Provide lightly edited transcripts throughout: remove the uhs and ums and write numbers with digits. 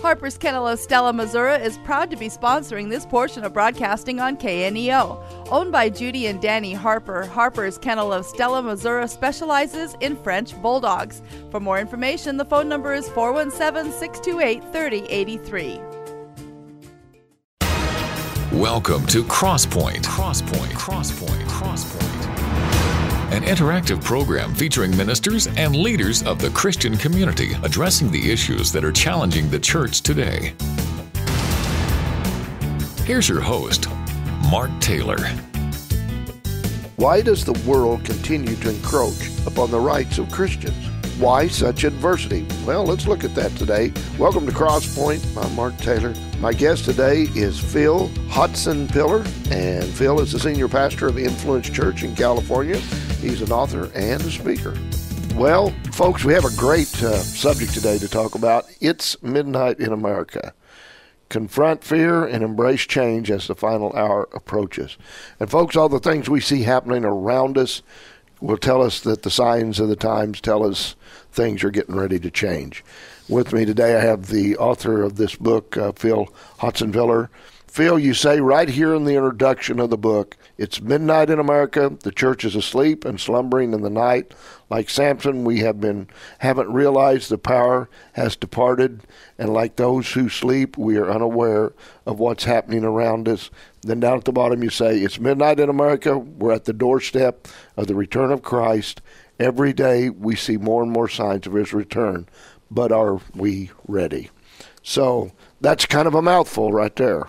Harper's Kennel of Stella, Missouri is proud to be sponsoring this portion of broadcasting on KNEO. Owned by Judy and Danny Harper, Harper's Kennel of Stella, Missouri specializes in French Bulldogs. For more information, the phone number is 417-628-3083. Welcome to Crosspoint. An interactive program featuring ministers and leaders of the Christian community addressing the issues that are challenging the church today. Here's your host, Mark Taylor. Why does the world continue to encroach upon the rights of Christians? Why such adversity? Well, let's look at that today. Welcome to Crosspoint. I'm Mark Taylor. My guest today is Phil Hotsenpiller, and Phil is the senior pastor of Influence Church in California. He's an author and a speaker. Well, folks, we have a great subject today to talk about. It's midnight in America. Confront fear and embrace change as the final hour approaches. And folks, all the things we see happening around us will tell us that the signs of the times tell us things are getting ready to change. With me today, I have the author of this book, Phil Hotsenpiller. Phil, you say right here in the introduction of the book, it's midnight in America, the church is asleep and slumbering in the night. Like Samson, we haven't realized the power has departed, and like those who sleep, we are unaware of what's happening around us. Then down at the bottom you say, it's midnight in America, we're at the doorstep of the return of Christ. Every day we see more and more signs of his return, but are we ready? So that's kind of a mouthful right there.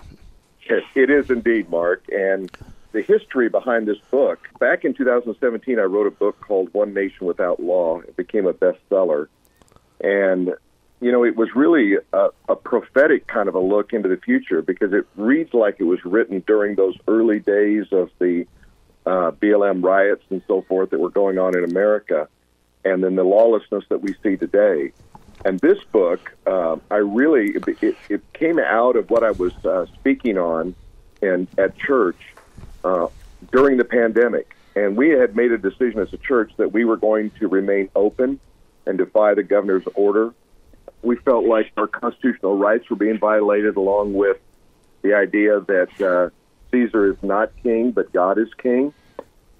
Yes, it is indeed, Mark. And the history behind this book, back in 2017, I wrote a book called One Nation Without Law. It became a bestseller. And, you know, it was really a prophetic kind of a look into the future because it reads like it was written during those early days of the BLM riots and so forth that were going on in America, and then the lawlessness that we see today. And this book, it came out of what I was speaking on at church during the pandemic. And we had made a decision as a church that we were going to remain open and defy the governor's order. We felt like our constitutional rights were being violated, along with the idea that Caesar is not king, but God is king.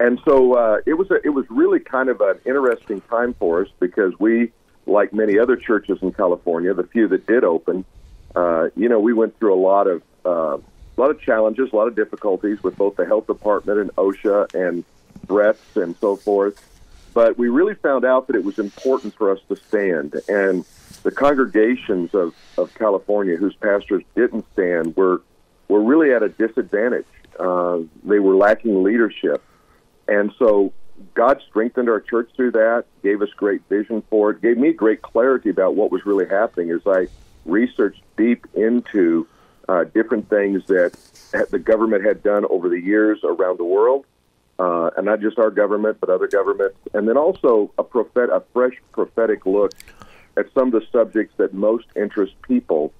And so it was really kind of an interesting time for us because we, like many other churches in California, the few that did open, we went through a lot of challenges, a lot of difficulties with both the health department and OSHA and threats and so forth. But we really found out that it was important for us to stand. And the congregations of California whose pastors didn't stand were really at a disadvantage. They were lacking leadership. And so God strengthened our church through that, gave us great vision for it, gave me great clarity about what was really happening as I researched deep into different things that the government had done over the years around the world, and not just our government, but other governments, and then also a fresh prophetic look at some of the subjects that most interest people,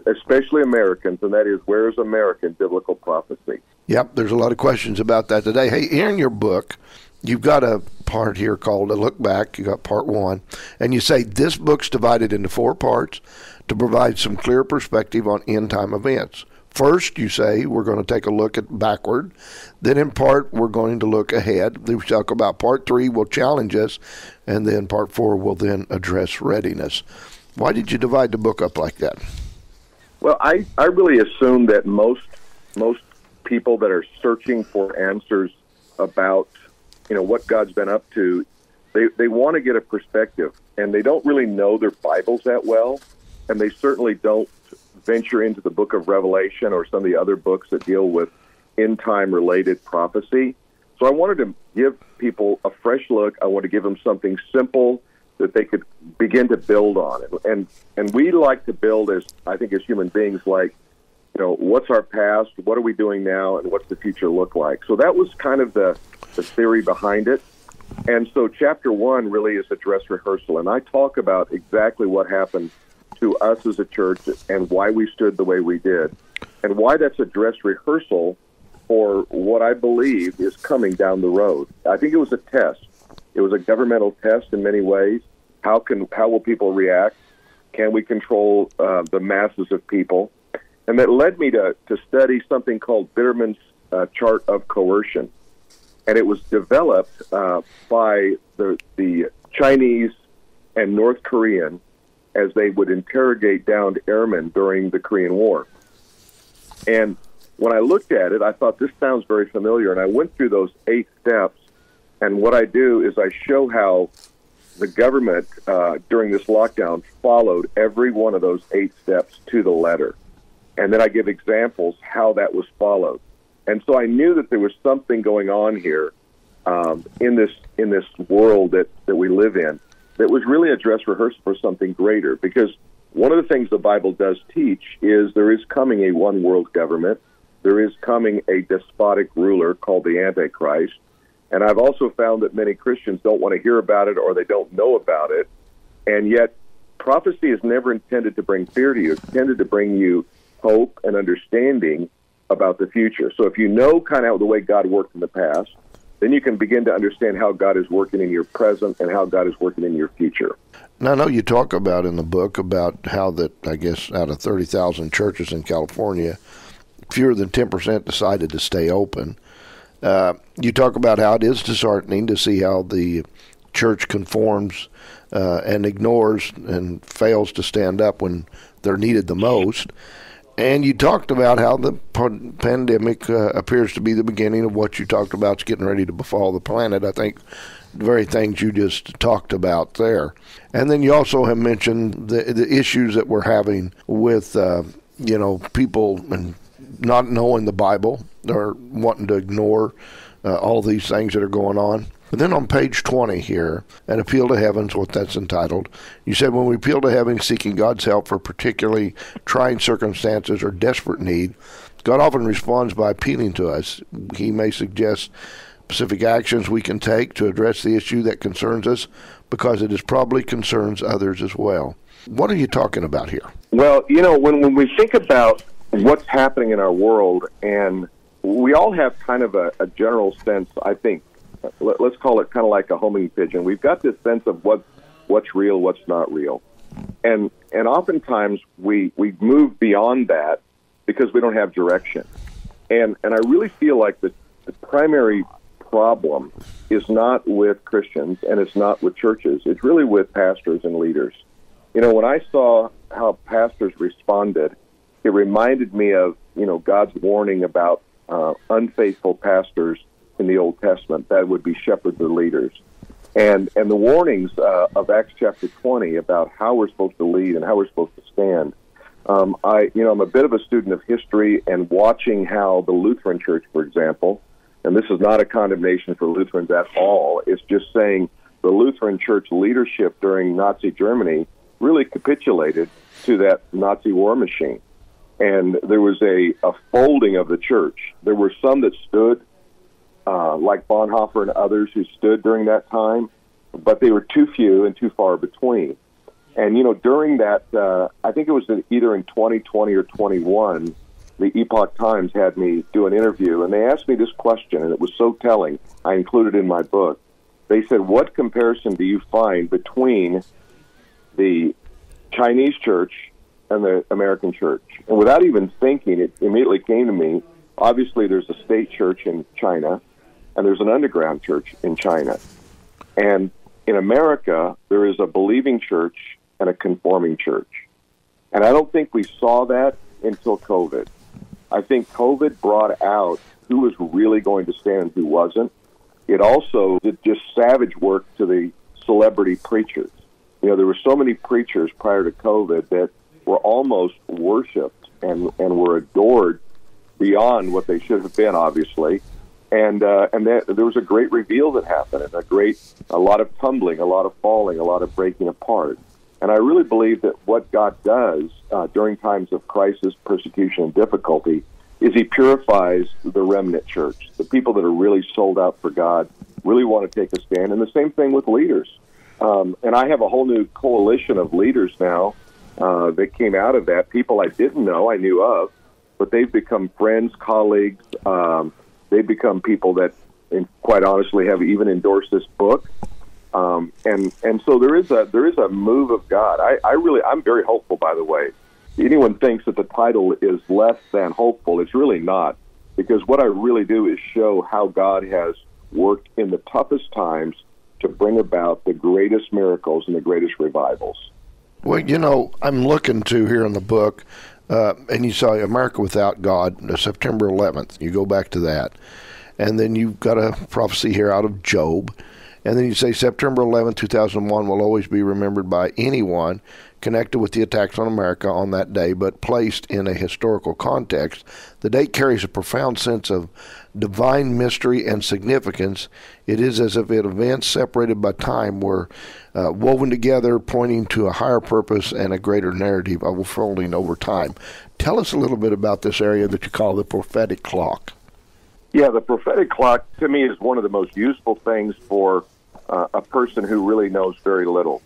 especially Americans, and that is, where is American biblical prophecy? Yep, there's a lot of questions about that today. Hey, here in your book, you've got a part here called A Look Back. You got part 1, and you say this book's divided into 4 parts to provide some clear perspective on end-time events. First, you say we're going to take a look at backward. Then in part, we're going to look ahead. We talk about part 3 will challenge us, and then part 4 will then address readiness. Why did you divide the book up like that? Well, I really assume that most people that are searching for answers about what God's been up to, they want to get a perspective, and they don't really know their Bibles that well, and they certainly don't venture into the book of Revelation or some of the other books that deal with end-time related prophecy. So I wanted to give people a fresh look. I want to give them something simple that they could begin to build on. And we like to build, as human beings, like, what's our past, what are we doing now, and what's the future look like? So that was kind of the theory behind it. And so chapter 1 really is a dress rehearsal, and I talk about exactly what happened to us as a church and why we stood the way we did, and why that's a dress rehearsal for what I believe is coming down the road. I think it was a test. It was a governmental test in many ways. How will people react? Can we control the masses of people? And that led me to study something called Bitterman's chart of coercion. And it was developed by the Chinese and North Korean as they would interrogate downed airmen during the Korean War. And when I looked at it, I thought, this sounds very familiar. And I went through those 8 steps. And what I do is I show how the government, during this lockdown, followed every one of those 8 steps to the letter. And then I give examples how that was followed. And so I knew that there was something going on here in this world that we live in that was really a dress rehearsal for something greater. Because one of the things the Bible does teach is there is coming a one world government. There is coming a despotic ruler called the Antichrist. And I've also found that many Christians don't want to hear about it or they don't know about it. And yet prophecy is never intended to bring fear to you. It's intended to bring you hope and understanding about the future. So if you know kind of the way God worked in the past, then you can begin to understand how God is working in your present and how God is working in your future. Now, I know you talk about in the book about how that, I guess, out of 30,000 churches in California, fewer than 10% decided to stay open. You talk about how it is disheartening to see how the church conforms and ignores and fails to stand up when they're needed the most. And you talked about how the pandemic appears to be the beginning of what you talked about is getting ready to befall the planet. I think the very things you just talked about there. And then you also have mentioned the issues that we're having with, people and not knowing the Bible or wanting to ignore all these things that are going on. But then on page 20 here, An Appeal to Heaven is what that's entitled. You said, when we appeal to heaven seeking God's help for particularly trying circumstances or desperate need, God often responds by appealing to us. He may suggest specific actions we can take to address the issue that concerns us because it probably concerns others as well. What are you talking about here? Well, when we think about what's happening in our world, and we all have kind of a general sense, I think, let's call it kind of like a homing pigeon. We've got this sense of what's real, what's not real. And oftentimes we move beyond that because we don't have direction. And I really feel like the primary problem is not with Christians and it's not with churches. It's really with pastors and leaders. When I saw how pastors responded, it reminded me of, God's warning about unfaithful pastors in the Old Testament that would be shepherds or leaders. And the warnings of Acts chapter 20 about how we're supposed to lead and how we're supposed to stand. I'm a bit of a student of history, and watching how the Lutheran Church, for example, and this is not a condemnation for Lutherans at all, it's just saying the Lutheran Church leadership during Nazi Germany really capitulated to that Nazi war machine. And there was a folding of the church. There were some that stood, like Bonhoeffer and others who stood during that time, but they were too few and too far between. And, during that, I think it was either in 2020 or 21, the Epoch Times had me do an interview, and they asked me this question, and it was so telling. I included it in my book. They said, what comparison do you find between the Chinese church and the American church? And without even thinking, it immediately came to me, obviously there's a state church in China, and there's an underground church in China. And in America, there is a believing church and a conforming church. And I don't think we saw that until COVID. I think COVID brought out who was really going to stand and who wasn't. It also did just savage work to the celebrity preachers. There were so many preachers prior to COVID that were almost worshipped and were adored beyond what they should have been, obviously. And there was a great reveal that happened, and a lot of tumbling, a lot of falling, a lot of breaking apart. And I really believe that what God does during times of crisis, persecution, and difficulty is He purifies the remnant church, the people that are really sold out for God, really want to take a stand. And the same thing with leaders. And I have a whole new coalition of leaders now that came out of that, people I didn't know, I knew of, but they've become friends, colleagues. They've become people that, quite honestly, have even endorsed this book. And so there is a move of God. I'm very hopeful, by the way. Anyone thinks that the title is less than hopeful. It's really not, because what I really do is show how God has worked in the toughest times to bring about the greatest miracles and the greatest revivals. Well, I'm looking to here in the book, and you saw America Without God, September 11th. You go back to that. And then you've got a prophecy here out of Job. And then you say September 11, 2001 will always be remembered by anyone connected with the attacks on America on that day, but placed in a historical context. The date carries a profound sense of divine mystery and significance. It is as if events separated by time were woven together, pointing to a higher purpose and a greater narrative unfolding over time. Tell us a little bit about this area that you call the prophetic clock. Yeah, the prophetic clock, to me, is one of the most useful things for a person who really knows very little.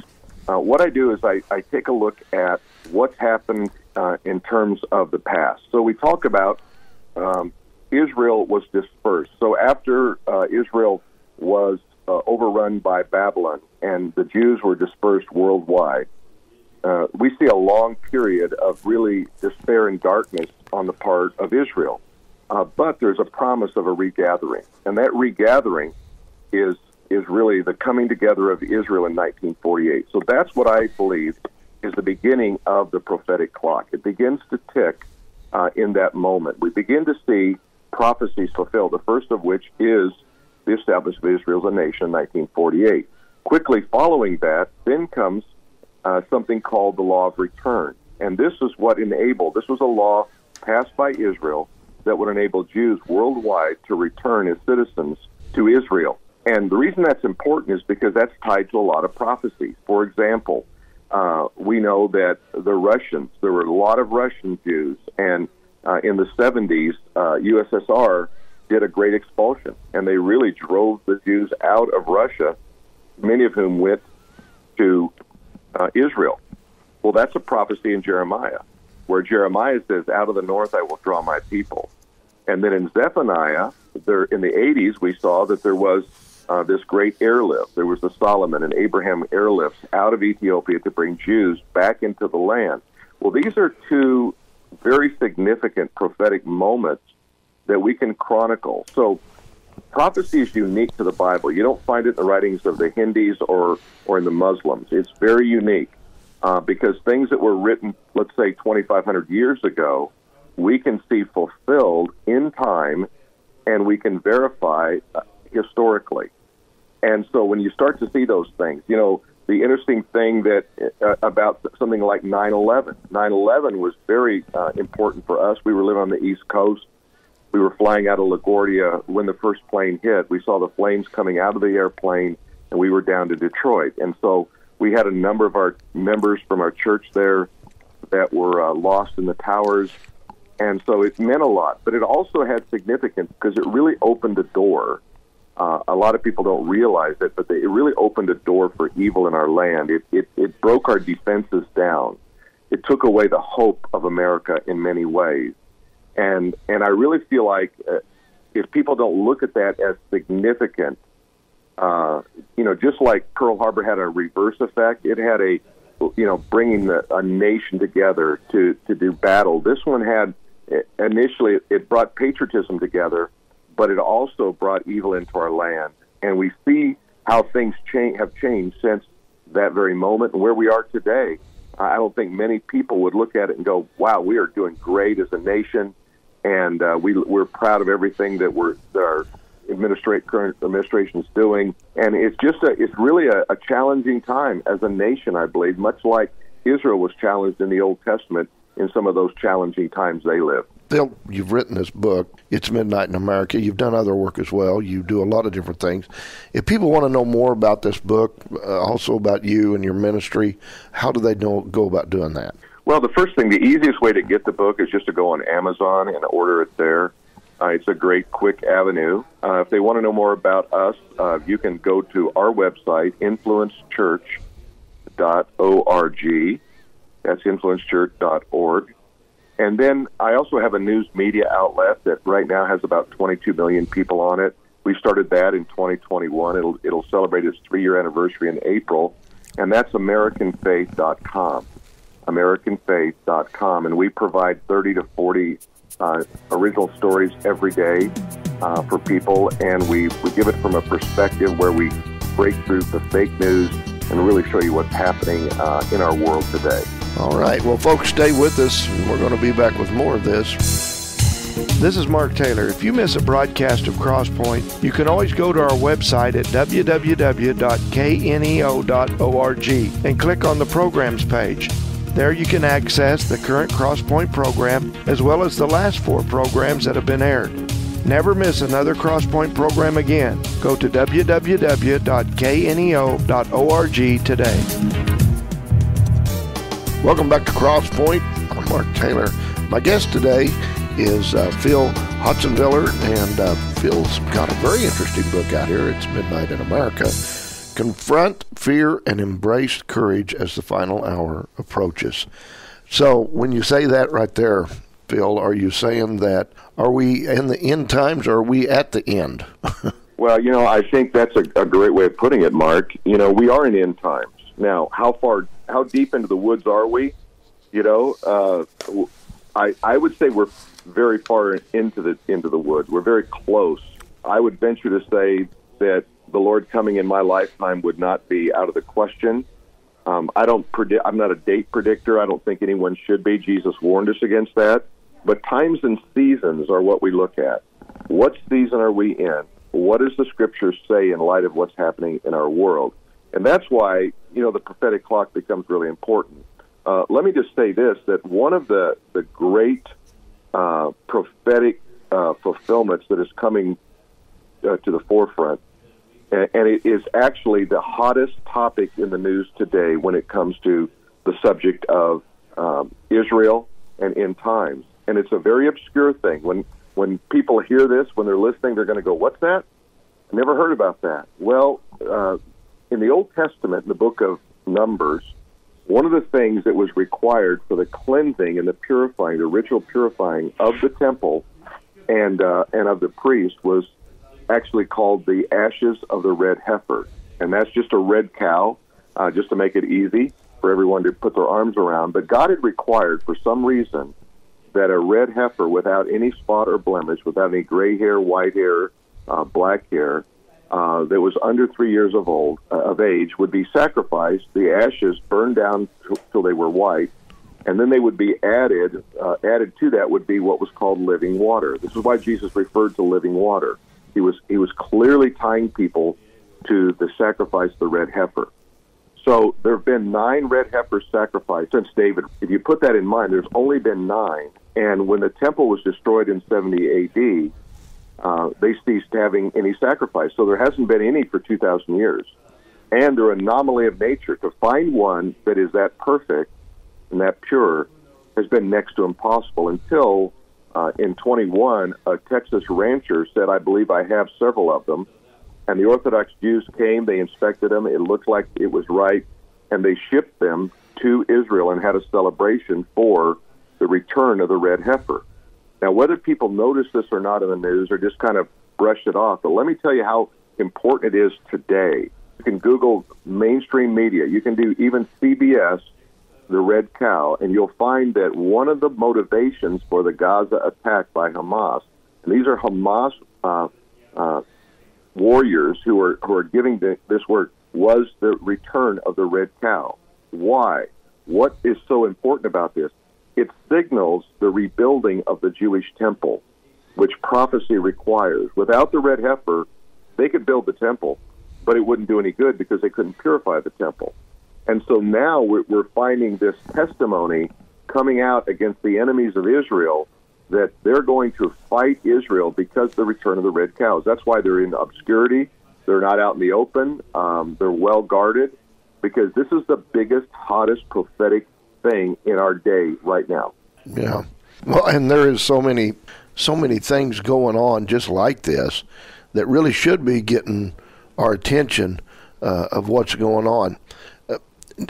What I do is I take a look at what's happened in terms of the past. So we talk about Israel was dispersed. So after Israel was overrun by Babylon and the Jews were dispersed worldwide, we see a long period of really despair and darkness on the part of Israel. But there's a promise of a regathering, and that regathering is really the coming together of Israel in 1948. So that's what I believe is the beginning of the prophetic clock. It begins to tick in that moment. We begin to see prophecies fulfilled, the first of which is the establishment of Israel as a nation in 1948. Quickly following that, then comes something called the Law of Return. And this was a law passed by Israel that would enable Jews worldwide to return as citizens to Israel. And the reason that's important is because that's tied to a lot of prophecies. For example, we know that there were a lot of Russian Jews, and in the 70s, USSR did a great expulsion, and they really drove the Jews out of Russia, many of whom went to Israel. Well, that's a prophecy in Jeremiah, where Jeremiah says, out of the north I will draw my people. And then in Zephaniah, in the 80s, we saw that there was this great airlift. There was the Solomon and Abraham airlifts out of Ethiopia to bring Jews back into the land. Well, these are two very significant prophetic moments that we can chronicle. So prophecy is unique to the Bible. You don't find it in the writings of the Hindus or in the Muslims. It's very unique because things that were written, let's say, 2,500 years ago, we can see fulfilled in time, and we can verify historically. And so when you start to see those things, the interesting thing that about something like 9/11. 9/11 was very important for us. We were living on the East Coast. We were flying out of LaGuardia when the first plane hit. We saw the flames coming out of the airplane, and we were down to Detroit. And so we had a number of our members from our church there that were lost in the towers. And so it meant a lot, but it also had significance because it really opened a door. A lot of people don't realize it, but it really opened a door for evil in our land. It broke our defenses down. It took away the hope of America in many ways. And I really feel like if people don't look at that as significant, just like Pearl Harbor had a reverse effect, it had bringing a nation together to do battle. This one had, initially, it brought patriotism together, but it also brought evil into our land. And we see how things have changed since that very moment and where we are today. I don't think many people would look at it and go, wow, we are doing great as a nation, and we're proud of everything that our current administration is doing. And it's really a challenging time as a nation, I believe, much like Israel was challenged in the Old Testament in some of those challenging times they lived. Phil, you've written this book, It's Midnight in America. You've done other work as well. You do a lot of different things. If people want to know more about this book, also about you and your ministry, how do they go about doing that? Well, the first thing, the easiest way to get the book is just to go on Amazon and order it there. It's a great, quick avenue. If they want to know more about us, you can go to our website, influencechurch.org. That's influencechurch.org. And then I also have a news media outlet that right now has about 22 million people on it. We started that in 2021. It'll celebrate its 3-year anniversary in April, and that's AmericanFaith.com. AmericanFaith.com, and we provide 30 to 40 original stories every day for people, and we give it from a perspective where we break through the fake news and really show you what's happening in our world today. All right. Well, folks, stay with us, and we're going to be back with more of this. This is Mark Taylor. If you miss a broadcast of Crosspoint, you can always go to our website at www.kneo.org and click on the programs page. There you can access the current Crosspoint program as well as the last 4 programs that have been aired. Never miss another Crosspoint program again. Go to www.kneo.org today. Welcome back to Crosspoint. I'm Mark Taylor. My guest today is Phil Hotsenpiller, and Phil's got a very interesting book out here. It's Midnight in America. Confront, Fear, and Embrace Courage as the Final Hour Approaches. So when you say that right there, Phil, are you saying that are we in the end times or are we at the end? Well, I think that's a great way of putting it, Mark. We are in end times. Now, how deep into the woods are we? I would say we're very far into the woods. We're very close. I would venture to say that the Lord coming in my lifetime would not be out of the question. I'm not a date predictor. I don't think anyone should be. Jesus warned us against that. But times and seasons are what we look at. What season are we in? What does the Scriptures say in light of what's happening in our world? And that's why, the prophetic clock becomes really important. Let me just say this, that one of the great prophetic fulfillments that is coming to the forefront, and it is actually the hottest topic in the news today when it comes to the subject of Israel and end times. And it's a very obscure thing. When people hear this, when they're listening, they're going to go, "What's that? I never heard about that." Well, in the Old Testament, in the book of Numbers, one of the things that was required for the cleansing and the purifying, the ritual purifying of the temple and of the priest was actually called the ashes of the red heifer. And that's just a red cow, just to make it easy for everyone to put their arms around. But God had required, for some reason, that a red heifer without any spot or blemish, without any gray hair, white hair, black hair, that was under 3 years of age would be sacrificed, the ashes burned down till they were white, and then they would be added to that would be what was called living water. This is why Jesus referred to living water. He was clearly tying people to the sacrifice of the red heifer. So there have been 9 red heifers sacrificed since David. If you put that in mind, there's only been 9. And when the temple was destroyed in 70 A.D., they ceased having any sacrifice. So there hasn't been any for 2,000 years. And they're an anomaly of nature. To find one that is that perfect and that pure has been next to impossible until in 21, a Texas rancher said, "I believe I have several of them." And the Orthodox Jews came, they inspected them, it looked like it was right, and they shipped them to Israel and had a celebration for the return of the red heifer. Now, whether people notice this or not in the news or just kind of brush it off, but let me tell you how important it is today. You can Google mainstream media. You can do even CBS, the red cow, and you'll find that one of the motivations for the Gaza attack by Hamas, and these are Hamas warriors who are giving this word, was the return of the red cow. Why? What is so important about this? It signals the rebuilding of the Jewish temple, which prophecy requires. Without the red heifer, they could build the temple, but it wouldn't do any good because they couldn't purify the temple. And so now we're finding this testimony coming out against the enemies of Israel that they're going to fight Israel because of the return of the red cows. That's why they're in obscurity. They're not out in the open. They're well guarded because this is the biggest, hottest prophetic thing in our day right now. Yeah. Well, and there is so many things going on just like this that really should be getting our attention of what's going on.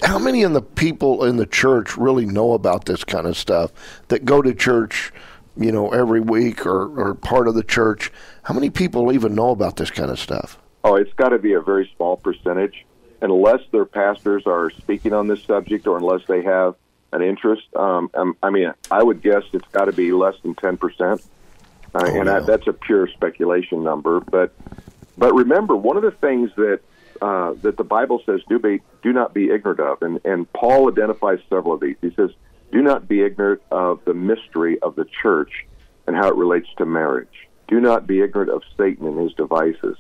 How many of the people in the church really know about this kind of stuff that go to church every week or part of the church, how many people even know about this kind of stuff? Oh, it's got to be a very small percentage, unless their pastors are speaking on this subject or unless they have an interest. I would guess it's got to be less than 10%, that's a pure speculation number. But remember, one of the things that the Bible says do not be ignorant of, and Paul identifies several of these. He says, do not be ignorant of the mystery of the church and how it relates to marriage. Do not be ignorant of Satan and his devices.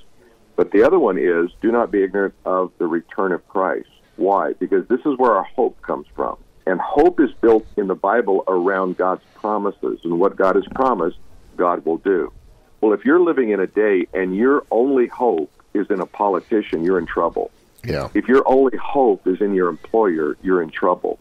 But the other one is, do not be ignorant of the return of Christ. Why? Because this is where our hope comes from. And hope is built in the Bible around God's promises. And what God has promised, God will do. Well, if you're living in a day and your only hope is in a politician, you're in trouble. Yeah. If your only hope is in your employer, you're in trouble.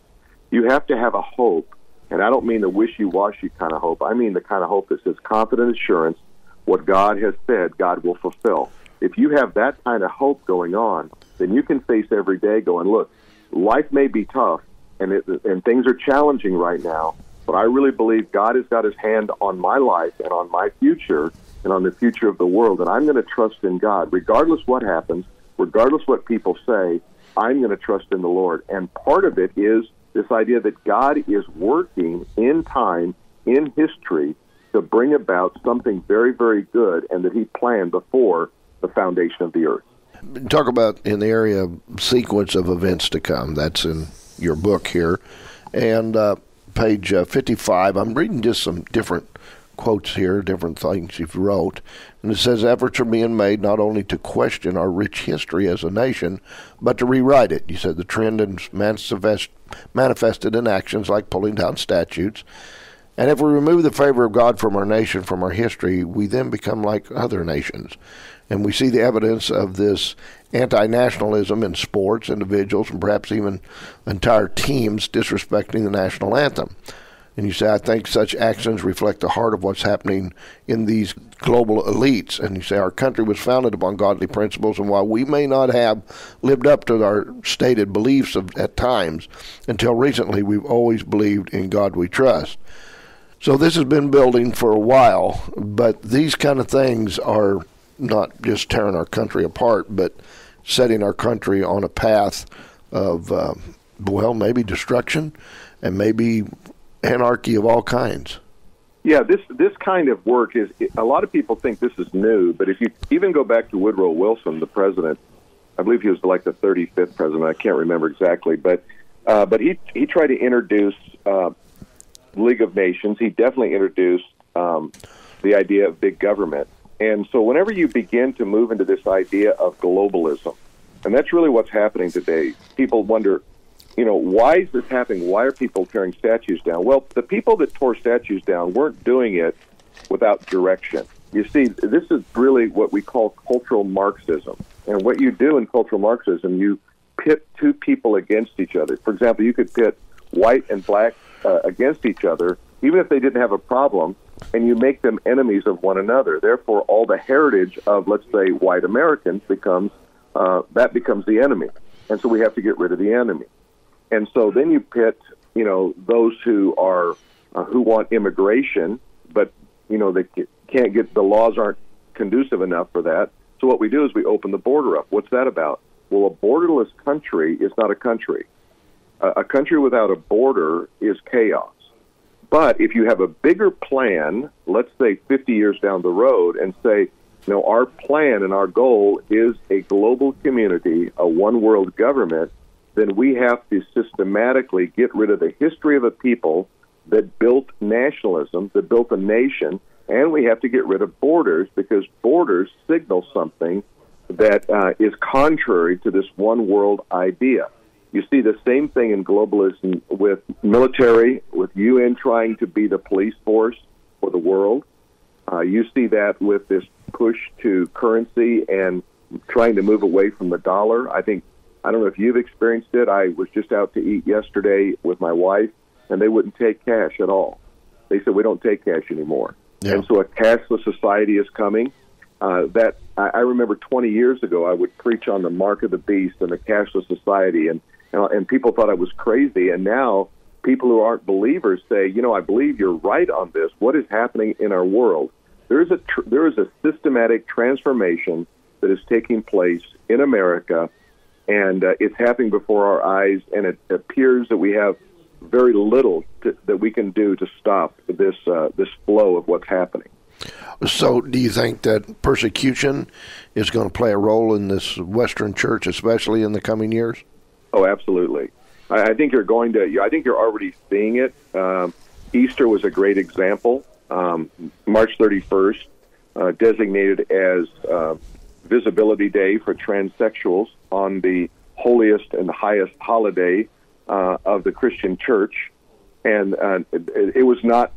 You have to have a hope, and I don't mean the wishy-washy kind of hope. I mean the kind of hope that says confident assurance, what God has said, God will fulfill. If you have that kind of hope going on, then you can face every day going, look, life may be tough, and things are challenging right now, but I really believe God has got his hand on my life and on my future and on the future of the world, and I'm going to trust in God. Regardless what happens, regardless what people say, I'm going to trust in the Lord. And part of it is this idea that God is working in time, in history, to bring about something very, very good, and that he planned before the foundation of the earth. Talk about in the area of sequence of events to come. That's in your book here. And page 55, I'm reading just some different quotes here, different things you've wrote. And it says, efforts are being made not only to question our rich history as a nation, but to rewrite it. You said the trend is manifested in actions like pulling down statutes. And if we remove the favor of God from our nation, from our history, we then become like other nations. And we see the evidence of this anti-nationalism in sports, individuals, and perhaps even entire teams disrespecting the national anthem. And you say, I think such actions reflect the heart of what's happening in these global elites. And you say, our country was founded upon godly principles, and while we may not have lived up to our stated beliefs at times, until recently we've always believed in God we trust. So this has been building for a while, but these kind of things are not just tearing our country apart, but setting our country on a path of, maybe destruction and maybe anarchy of all kinds. Yeah, this kind of work is, a lot of people think this is new, but if you even go back to Woodrow Wilson, the president, I believe he was like the 35th president, I can't remember exactly, but he tried to introduce League of Nations. He definitely introduced the idea of big government. And so whenever you begin to move into this idea of globalism, and that's really what's happening today, people wonder, why is this happening? Why are people tearing statues down? Well, the people that tore statues down weren't doing it without direction. You see, this is really what we call cultural Marxism. And what you do in cultural Marxism, you pit two people against each other. For example, you could pit white and black against each other, even if they didn't have a problem, and you make them enemies of one another. Therefore, all the heritage of, let's say, white Americans becomes the enemy. And so we have to get rid of the enemy. And so then you pit, those who want immigration, but, they can't get, the laws aren't conducive enough for that. So what we do is we open the border up. What's that about? Well, a borderless country is not a country. A country without a border is chaos. But if you have a bigger plan, let's say 50 years down the road, and say, our plan and our goal is a global community, a one-world government, then we have to systematically get rid of the history of a people that built nationalism, that built a nation, and we have to get rid of borders, because borders signal something that is contrary to this one-world idea. You see the same thing in globalism with military, with UN trying to be the police force for the world. You see that with this push to currency and trying to move away from the dollar. I don't know if you've experienced it. I was just out to eat yesterday with my wife, and they wouldn't take cash at all. They said, we don't take cash anymore. Yeah. And so a cashless society is coming. I remember 20 years ago, I would preach on the mark of the beast and the cashless society, and people thought I was crazy. And now people who aren't believers say, I believe you're right on this. What is happening in our world? There is a systematic transformation that is taking place in America, and it's happening before our eyes, and it appears that we have very little that we can do to stop this flow of what's happening. So do you think that persecution is going to play a role in this Western church, especially in the coming years? Oh, absolutely. I think you're already seeing it. Easter was a great example. March 31st, designated as Visibility Day for transsexuals on the holiest and highest holiday of the Christian church. And it was not,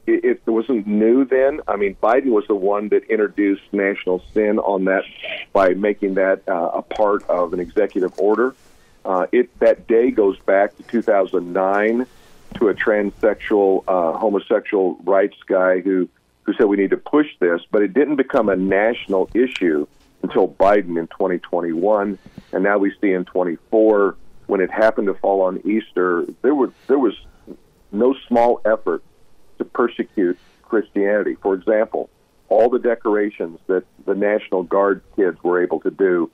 it wasn't new then. I mean, Biden was the one that introduced national sin on that by making that a part of an executive order. That day goes back to 2009 to a transsexual, homosexual rights guy who said we need to push this, but it didn't become a national issue until Biden in 2021, and now we see in 24 when it happened to fall on Easter, there was no small effort to persecute Christianity. For example, all the decorations that the National Guard kids were able to do,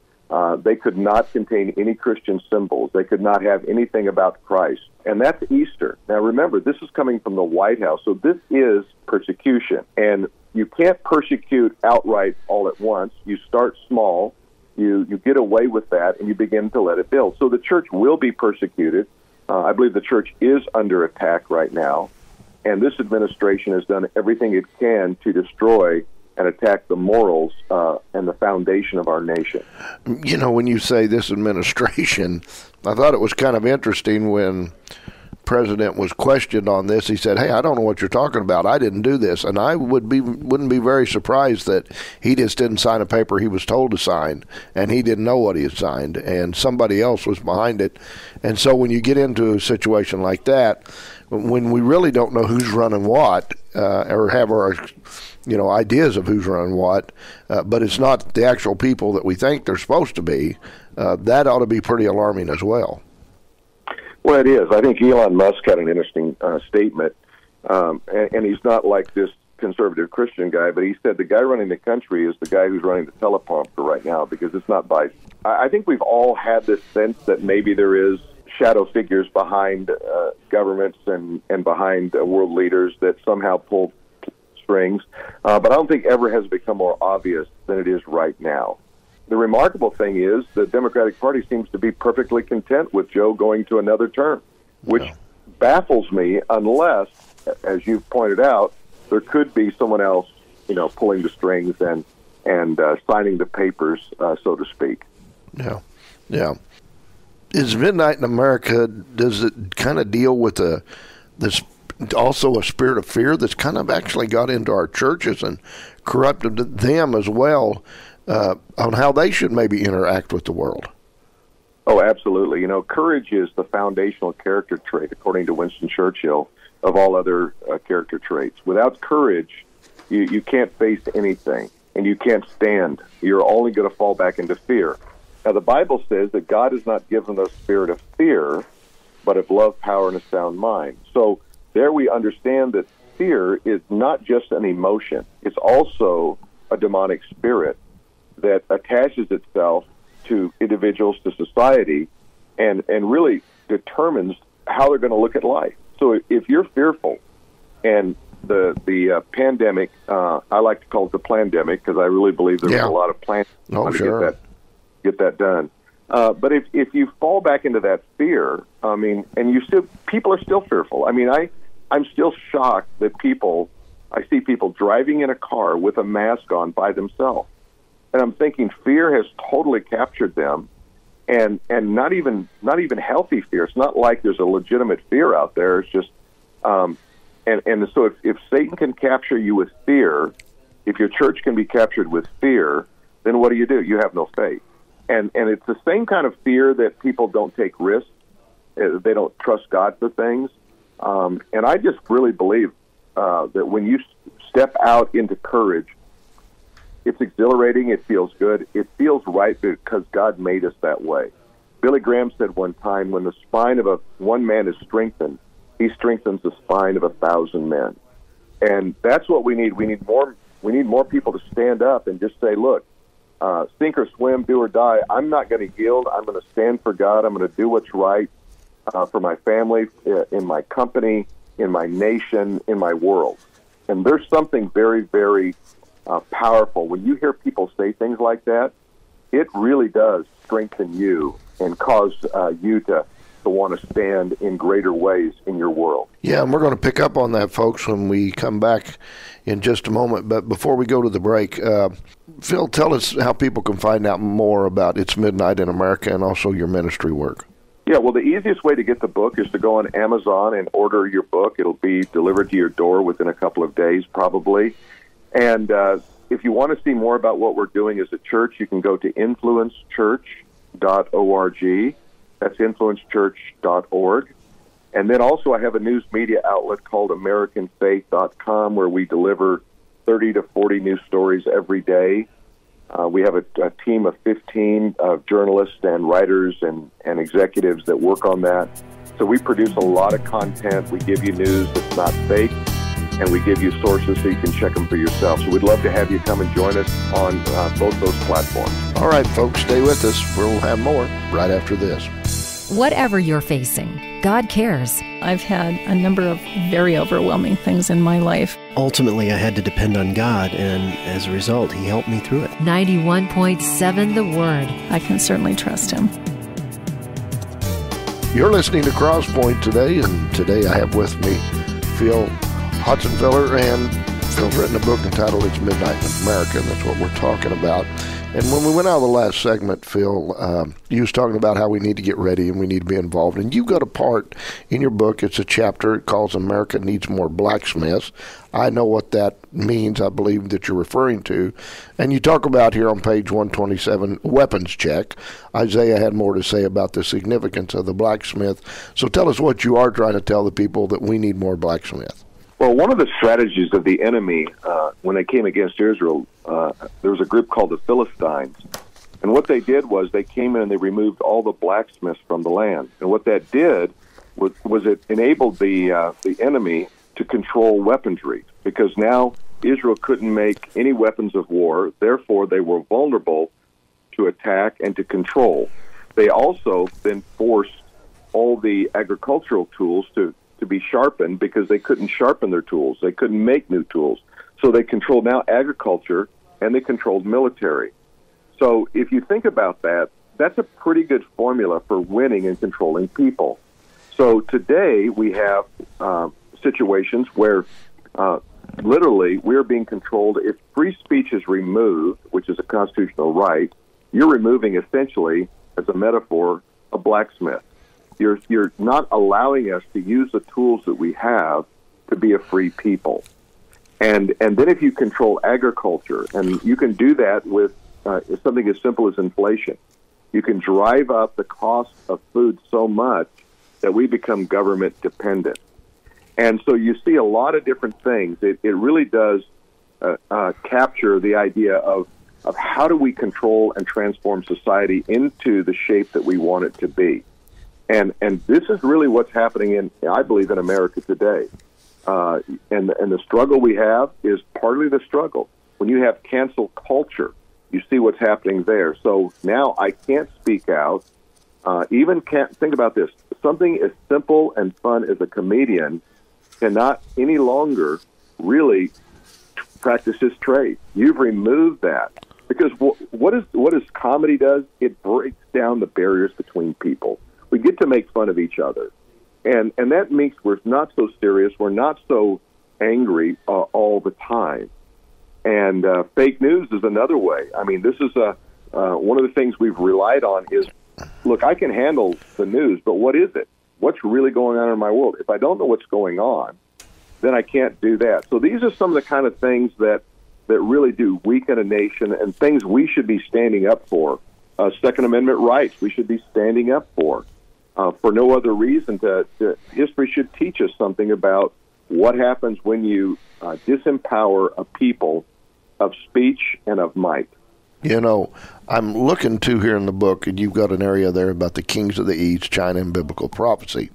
they could not contain any Christian symbols. They could not have anything about Christ. And that's Easter. Now remember, this is coming from the White House, so this is persecution. And you can't persecute outright all at once. You start small, you get away with that, and you begin to let it build. So the church will be persecuted. I believe the church is under attack right now, and this administration has done everything it can to destroy and attack the morals and the foundation of our nation. When you say this administration, I thought it was kind of interesting when President was questioned on this. He said, "Hey, I don't know what you're talking about. I didn't do this." And I wouldn't be very surprised that he just didn't sign a paper he was told to sign, and he didn't know what he had signed, and somebody else was behind it. And so when you get into a situation like that, when we really don't know who's running what, or have our ideas of who's running what, but it's not the actual people that we think they're supposed to be, that ought to be pretty alarming as well. Well, it is. I think Elon Musk had an interesting statement, and he's not like this conservative Christian guy, but he said the guy running the country is the guy who's running the teleprompter right now because it's not Biden. I think we've all had this sense that maybe there is shadow figures behind governments and behind world leaders that somehow pull strings, but I don't think ever has become more obvious than it is right now. The remarkable thing is the Democratic Party seems to be perfectly content with Joe going to another term, which baffles me unless, as you've pointed out, there could be someone else, pulling the strings and signing the papers, so to speak. Yeah. Is Midnight in America, does it kind of deal with this also a spirit of fear that's kind of actually got into our churches and corrupted them as well, on how they should maybe interact with the world? Oh, absolutely. Courage is the foundational character trait, according to Winston Churchill, of all other character traits. Without courage, you can't face anything, and you can't stand. You're only going to fall back into fear. Now, the Bible says that God has not given us a spirit of fear, but of love, power, and a sound mind. So there we understand that fear is not just an emotion. It's also a demonic spirit that attaches itself to individuals, to society, and really determines how they're going to look at life. So if you're fearful, and the pandemic, I like to call it the plandemic because I really believe there's a lot of plans to get that done. But if you fall back into that fear, and people are still fearful. I'm still shocked that I see people driving in a car with a mask on by themselves. And I'm thinking fear has totally captured them, and not even healthy fear. It's not like there's a legitimate fear out there. It's just, so if Satan can capture you with fear, if your church can be captured with fear, then what do? You have no faith. And it's the same kind of fear that people don't take risks. They don't trust God for things. And I just really believe that when you step out into courage, it's exhilarating. It feels good. It feels right because God made us that way. Billy Graham said one time, when the spine of one man is strengthened, He strengthens the spine of 1,000 men. And that's what we need. We need more people to stand up and just say, look, sink or swim, do or die. I'm not going to yield. I'm going to stand for God. I'm going to do what's right for my family, in my company, in my nation, in my world. And there's something very, very powerful. When you hear people say things like that, it really does strengthen you and cause you to want to stand in greater ways in your world. Yeah, and we're going to pick up on that, folks, when we come back in just a moment. But before we go to the break, Phil, tell us how people can find out more about It's Midnight in America and also your ministry work. Yeah, well, the easiest way to get the book is to go on Amazon and order your book. It'll be delivered to your door within a couple of days, probably. And if you want to see more about what we're doing as a church, you can go to influencechurch.org. That's influencechurch.org. And then also I have a news media outlet called AmericanFaith.com where we deliver 30 to 40 news stories every day. We have a team of 15 journalists and writers and executives that work on that. So we produce a lot of content. We give you news that's not fake, and we give you sources so you can check them for yourself. So we'd love to have you come and join us on both those platforms. All right, folks, stay with us. We'll have more right after this. Whatever you're facing, God cares. I've had a number of very overwhelming things in my life. Ultimately, I had to depend on God, and as a result, He helped me through it. 91.7 The Word. I can certainly trust Him. You're listening to Crosspoint today, and today I have with me Phil Hotsenpiller, and Phil's written a book entitled It's Midnight in America, and that's what we're talking about. And when we went out of the last segment, Phil, you was talking about how we need to get ready and we need to be involved. And you've got a part in your book, it's a chapter, it calls America Needs More Blacksmiths. I know what that means, I believe, that you're referring to. And you talk about here on page 127, weapons check. Isaiah had more to say about the significance of the blacksmith. So tell us what you are trying to tell the people that we need more blacksmiths. Well, one of the strategies of the enemy when they came against Israel, there was a group called the Philistines. And what they did was they came in and they removed all the blacksmiths from the land. And what that did was it enabled the enemy to control weaponry, because now Israel couldn't make any weapons of war. Therefore, they were vulnerable to attack and to control. They also then forced all the agricultural tools to be sharpened, because they couldn't sharpen their tools. They couldn't make new tools. So they controlled now agriculture, and they controlled military. So if you think about that, that's a pretty good formula for winning and controlling people. So today we have situations where literally we're being controlled. If free speech is removed, which is a constitutional right, you're removing essentially, as a metaphor, a blacksmith. You're not allowing us to use the tools that we have to be a free people. And then if you control agriculture, and you can do that with something as simple as inflation, you can drive up the cost of food so much that we become government dependent. And so you see a lot of different things. It really does capture the idea of how do we control and transform society into the shape that we want it to be. And this is really what's happening I believe, in America today. And the struggle we have is partly the struggle. When you have cancel culture, you see what's happening there. So now I can't speak out. Think about this. Something as simple and fun as a comedian cannot any longer really practice his trade. You've removed that. Because what is comedy does? It breaks down the barriers between people. We get to make fun of each other. And that makes we're not so serious. We're not so angry all the time. And fake news is another way. I mean, this is one of the things we've relied on is, look, I can handle the news, but what is it? What's really going on in my world? If I don't know what's going on, then I can't do that. So these are some of the kind of things that really do weaken a nation, and things we should be standing up for. Second Amendment rights we should be standing up for no other reason. History should teach us something about what happens when you disempower a people of speech and of might. You know, I'm looking to here in the book, and you've got an area there about the kings of the East, China, and biblical prophecy.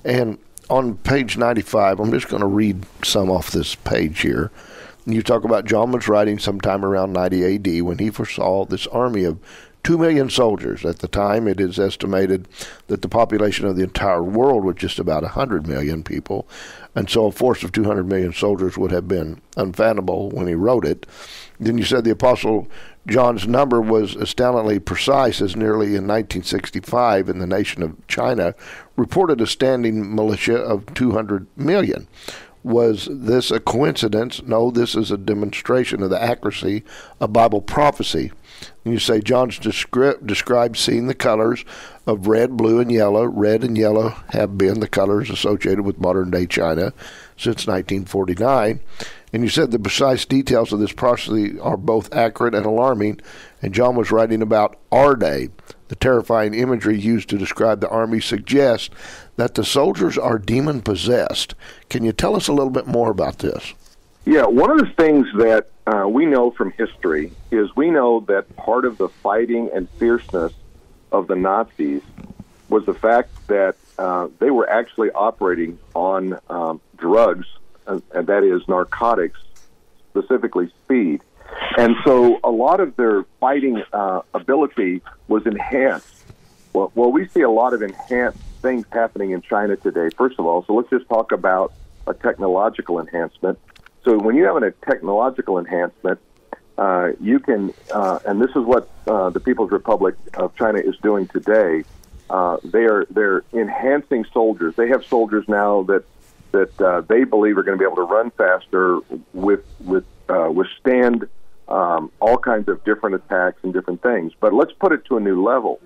And on page 95, I'm just going to read some off this page here. You talk about John was writing sometime around 90 A.D. when he foresaw this army of 2 million soldiers. At the time, it is estimated that the population of the entire world was just about 100 million people. And so a force of 200 million soldiers would have been unfathomable when he wrote it. Then you said the Apostle John's number was astoundingly precise, as nearly in 1965 in the nation of China reported a standing militia of 200 million. Was this a coincidence? No, this is a demonstration of the accuracy of Bible prophecy. And you say John's described seeing the colors of red, blue, and yellow. Red and yellow have been the colors associated with modern-day China since 1949. And you said the precise details of this prophecy are both accurate and alarming. And John was writing about our day. The terrifying imagery used to describe the army suggests that the soldiers are demon-possessed. Can you tell us a little bit more about this? Yeah, one of the things that we know from history is we know that part of the fighting and fierceness of the Nazis was the fact that they were actually operating on drugs, and that is narcotics, specifically speed. And so a lot of their fighting ability was enhanced. Well, we see a lot of enhanced things happening in China today, first of all. So let's just talk about a technological enhancement. So when you have a technological enhancement, you can, and this is what the People's Republic of China is doing today. They're enhancing soldiers. They have soldiers now that they believe are going to be able to run faster, withstand all kinds of different attacks and different things. But let's put it to a new level.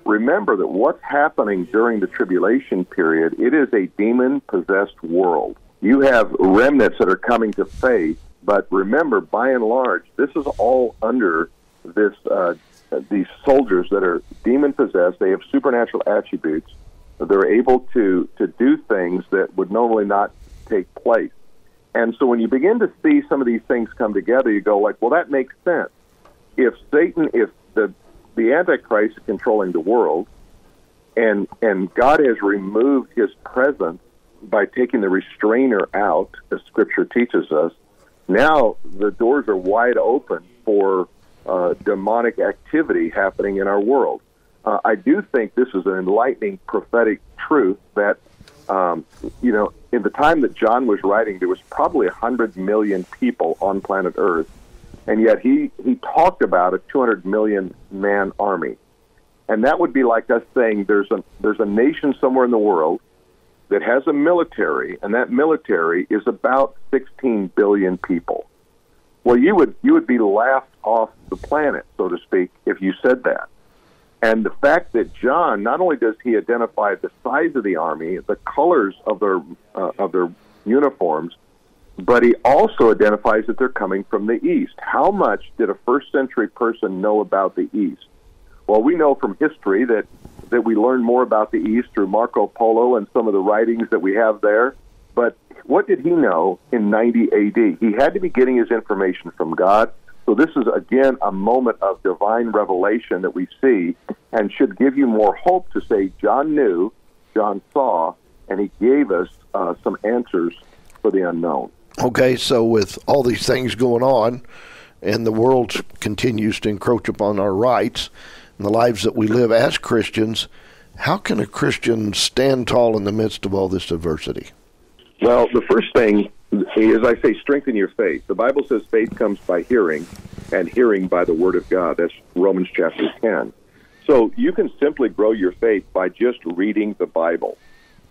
Remember that what's happening during the tribulation period, it is a demon-possessed world. You have remnants that are coming to faith, but remember, by and large, this is all under this these soldiers that are demon-possessed. They have supernatural attributes. They're able to do things that would normally not take place. And so when you begin to see some of these things come together, you go like, well, that makes sense. If Satan, if the Antichrist is controlling the world, and God has removed his presence by taking the restrainer out, as Scripture teaches us, now the doors are wide open for demonic activity happening in our world. I do think this is an enlightening prophetic truth that, in the time that John was writing, there was probably 100 million people on planet Earth, and yet he talked about a 200 million man army. And that would be like us saying there's a nation somewhere in the world that has a military, and that military is about 16 billion people. Well, you would be laughed off the planet, so to speak, if you said that. And the fact that John, not only does he identify the size of the army, the colors of their uniforms, but he also identifies that they're coming from the East. How much did a first-century person know about the East? Well, we know from history that we learn more about the East through Marco Polo and some of the writings that we have there. But what did he know in 90 A.D.? He had to be getting his information from God. So this is, again, a moment of divine revelation that we see and should give you more hope to say John knew, John saw, and he gave us some answers for the unknown. Okay, so with all these things going on, and the world continues to encroach upon our rights and the lives that we live as Christians, how can a Christian stand tall in the midst of all this adversity? Well, the first thing is, I say, strengthen your faith. The Bible says faith comes by hearing, and hearing by the Word of God. That's Romans chapter 10. So you can simply grow your faith by just reading the Bible.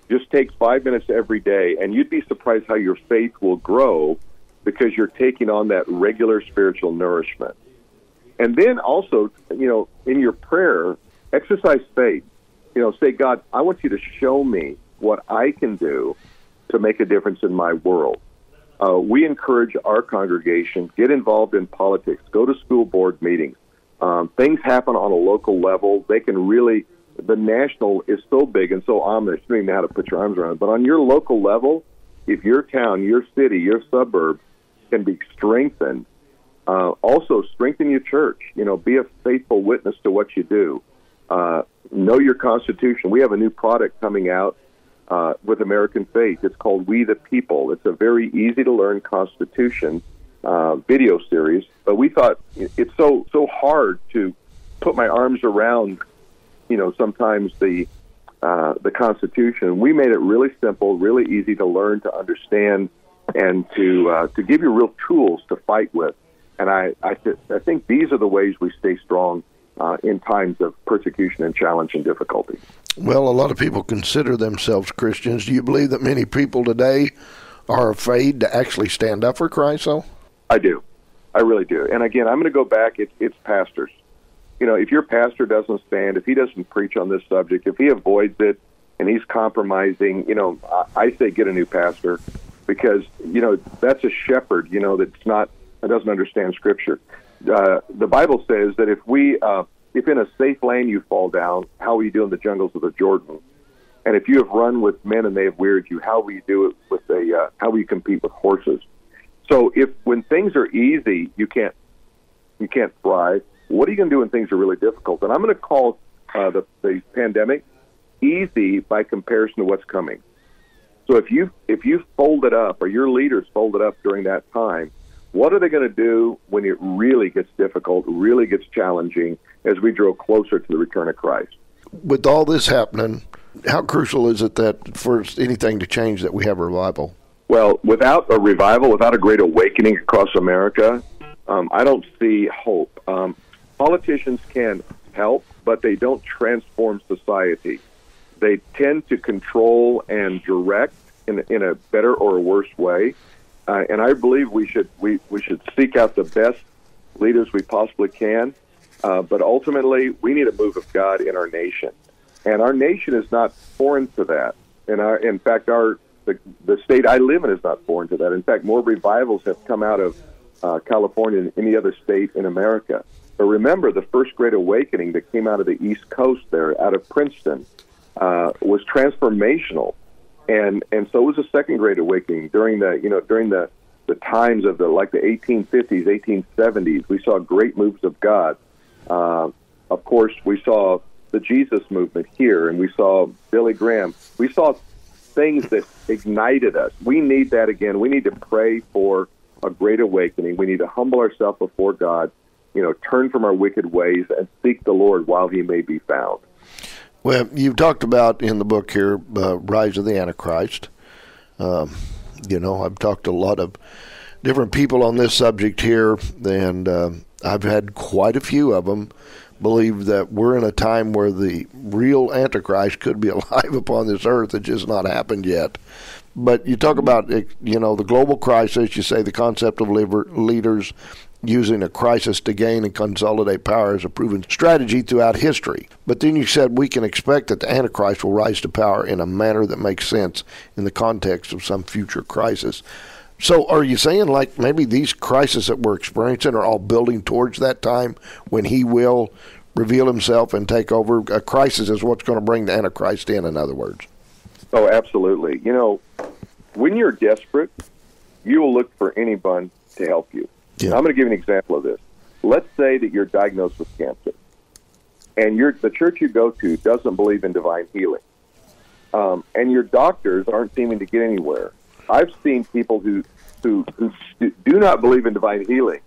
Just take 5 minutes every day, and you'd be surprised how your faith will grow because you're taking on that regular spiritual nourishment. And then also, in your prayer, exercise faith. Say, God, I want you to show me what I can do to make a difference in my world. We encourage our congregation, get involved in politics, go to school board meetings. Things happen on a local level. They can really, the national is so big and so ominous, you don't even know how to put your arms around it. But on your local level, if your town, your city, your suburb can be strengthened, also strengthen your church. Be a faithful witness to what you do. Know your Constitution. We have a new product coming out with American faith. It's called We the People. It's a very easy-to-learn Constitution video series, but we thought it's so hard to put my arms around, sometimes the Constitution. We made it really simple, really easy to learn, to understand, and to give you real tools to fight with. And I think these are the ways we stay strong in times of persecution and challenge and difficulty. Well, a lot of people consider themselves Christians. Do you believe that many people today are afraid to actually stand up for Christ, though? I do. I really do. And again, I'm going to go back. It's pastors. If your pastor doesn't stand, if he doesn't preach on this subject, if he avoids it and he's compromising, I say get a new pastor, because, that's a shepherd, that doesn't understand Scripture. The Bible says that if in a safe lane you fall down, how will you do in the jungles of the Jordan? And if you have run with men and they have wearied you, how will you do it with how will you compete with horses? So when things are easy, you can't thrive. What are you going to do when things are really difficult? And I'm going to call the pandemic easy by comparison to what's coming. So if you fold it up, or your leaders fold it up during that time, what are they going to do when it really gets difficult, really gets challenging, as we draw closer to the return of Christ? With all this happening, how crucial is it that for anything to change that we have a revival? Well, without a revival, without a great awakening across America, I don't see hope. Politicians can help, but they don't transform society. They tend to control and direct in a better or a worse way. And I believe we should seek out the best leaders we possibly can. But ultimately, we need a move of God in our nation, and our nation is not foreign to that. And in fact, the state I live in is not foreign to that. In fact, more revivals have come out of California than any other state in America. But remember, the first Great Awakening that came out of the East Coast there, out of Princeton, was transformational. And so was the Second Great Awakening during the times of the 1850s, 1870s. We saw great moves of God. Of course, we saw the Jesus movement here, and we saw Billy Graham. We saw things that ignited us. We need that again. We need to pray for a great awakening. We need to humble ourselves before God, turn from our wicked ways and seek the Lord while he may be found. Well, you've talked about in the book here, Rise of the Antichrist. I've talked to a lot of different people on this subject here, and I've had quite a few of them believe that we're in a time where the real Antichrist could be alive upon this earth. It's just not happened yet. But you talk about, the global crisis. You say the concept of leaders using a crisis to gain and consolidate power is a proven strategy throughout history. But then you said we can expect that the Antichrist will rise to power in a manner that makes sense in the context of some future crisis. So are you saying maybe these crises that we're experiencing are all building towards that time when he will reveal himself and take over? A crisis is what's going to bring the Antichrist in other words. Oh, absolutely. When you're desperate, you will look for anyone to help you. Yeah. I'm going to give you an example of this. Let's say that you're diagnosed with cancer, and the church you go to doesn't believe in divine healing, and your doctors aren't seeming to get anywhere. I've seen people who do not believe in divine healing.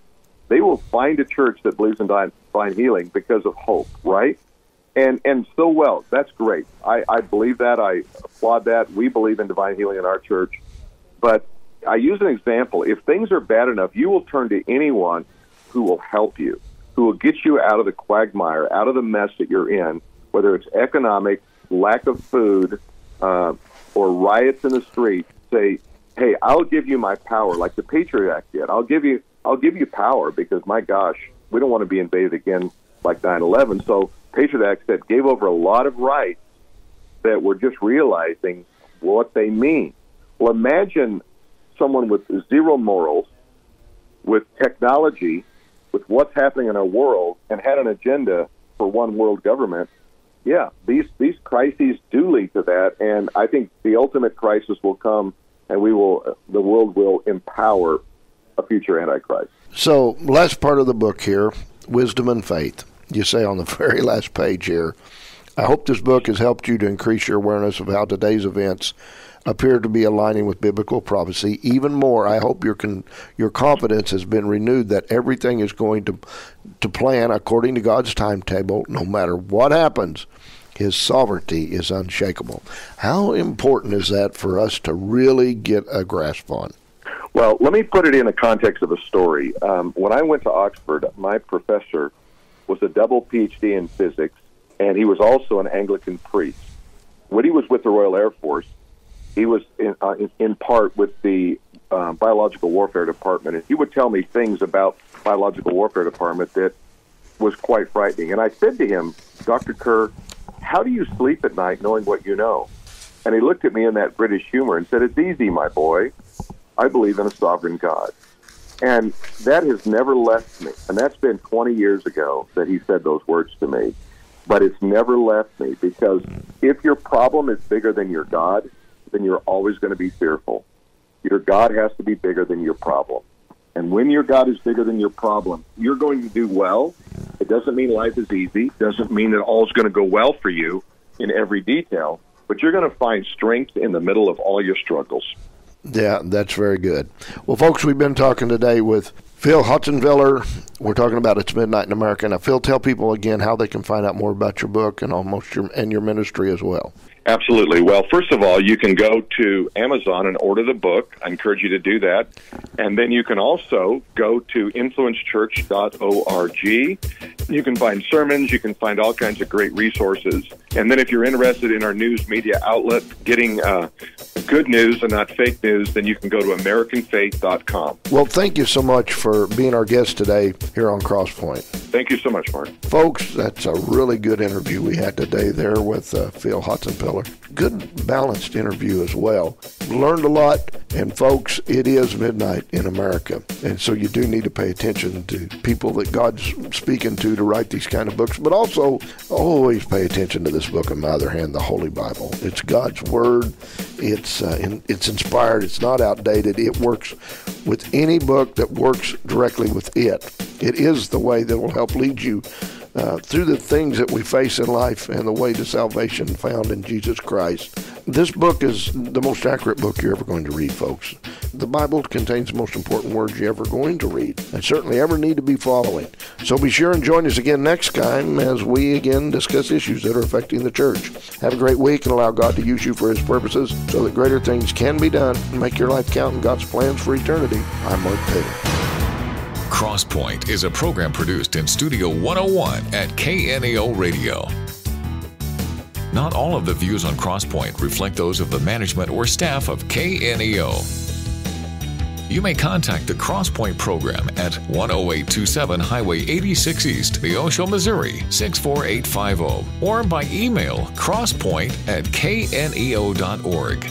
They will find a church that believes in divine healing because of hope, right? And so, well, that's great. I believe that. I applaud that. We believe in divine healing in our church. But I use an example. If things are bad enough, you will turn to anyone who will help you, who will get you out of the quagmire, out of the mess that you're in, whether it's economic, lack of food, or riots in the street. Say, hey, I'll give you my power, like the Patriot Act did. I'll give you power because, my gosh, we don't want to be invaded again like 9/11. So Patriot Act said gave over a lot of rights that we're just realizing what they mean. Well, imagine someone with zero morals, with technology, with what's happening in our world, and had an agenda for one world government. Yeah, these crises do lead to that, and I think the ultimate crisis will come, and the world will empower a future Antichrist. So, last part of the book here, wisdom and faith. You say on the very last page here, I hope this book has helped you to increase your awareness of how today's events appear to be aligning with biblical prophecy. Even more, I hope your confidence has been renewed that everything is going to plan according to God's timetable, no matter what happens. His sovereignty is unshakable. How important is that for us to really get a grasp on? Well, let me put it in the context of a story. When I went to Oxford, my professor was a double PhD in physics, and he was also an Anglican priest. When he was with the Royal Air Force, he was in part with the Biological Warfare Department, and he would tell me things about Biological Warfare Department that was quite frightening. And I said to him, Dr. Kerr, how do you sleep at night knowing what you know? And he looked at me in that British humor and said, it's easy, my boy. I believe in a sovereign God. And that has never left me. And that's been 20 years ago that he said those words to me. But it's never left me, because if your problem is bigger than your God, then you're always going to be fearful. Your God has to be bigger than your problem. And when your God is bigger than your problem, you're going to do well. It doesn't mean life is easy. It doesn't mean that all is going to go well for you in every detail. But you're going to find strength in the middle of all your struggles. Yeah, that's very good. Well, folks, we've been talking today with Phil Hotsenpiller. We're talking about It's Midnight in America. Now, Phil, tell people again how they can find out more about your book and your ministry as well. Absolutely. Well, first of all, you can go to Amazon and order the book. I encourage you to do that. And then you can also go to influencechurch.org. You can find sermons. You can find all kinds of great resources. And then if you're interested in our news media outlet, getting good news and not fake news, then you can go to AmericanFaith.com. Well, thank you so much for being our guest today here on Crosspoint. Thank you so much, Mark. Folks, that's a really good interview we had today there with Phil Hotsenpiller. Good, balanced interview as well. Learned a lot, and folks, it is midnight in America, and so you do need to pay attention to people that God's speaking to write these kind of books, but also always pay attention to this book, on my other hand, the Holy Bible. It's God's Word. It's inspired. It's not outdated. It works with any book that works directly with it. It is the way that will help lead you through the things that we face in life and the way to salvation found in Jesus Christ. This book is the most accurate book you're ever going to read, folks. The Bible contains the most important words you're ever going to read and certainly ever need to be following. So be sure and join us again next time as we again discuss issues that are affecting the church. Have a great week and allow God to use you for His purposes so that greater things can be done and make your life count in God's plans for eternity. I'm Mark Taylor. Crosspoint is a program produced in Studio 101 at KNEO Radio. Not all of the views on Crosspoint reflect those of the management or staff of KNEO. You may contact the Crosspoint program at 10827 Highway 86 East, Neosho, Missouri 64850, or by email crosspoint@kneo.org.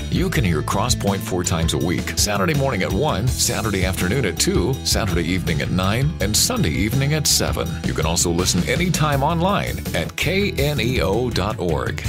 You can hear Crosspoint 4 times a week, Saturday morning at 1, Saturday afternoon at 2, Saturday evening at 9, and Sunday evening at 7. You can also listen anytime online at kneo.org.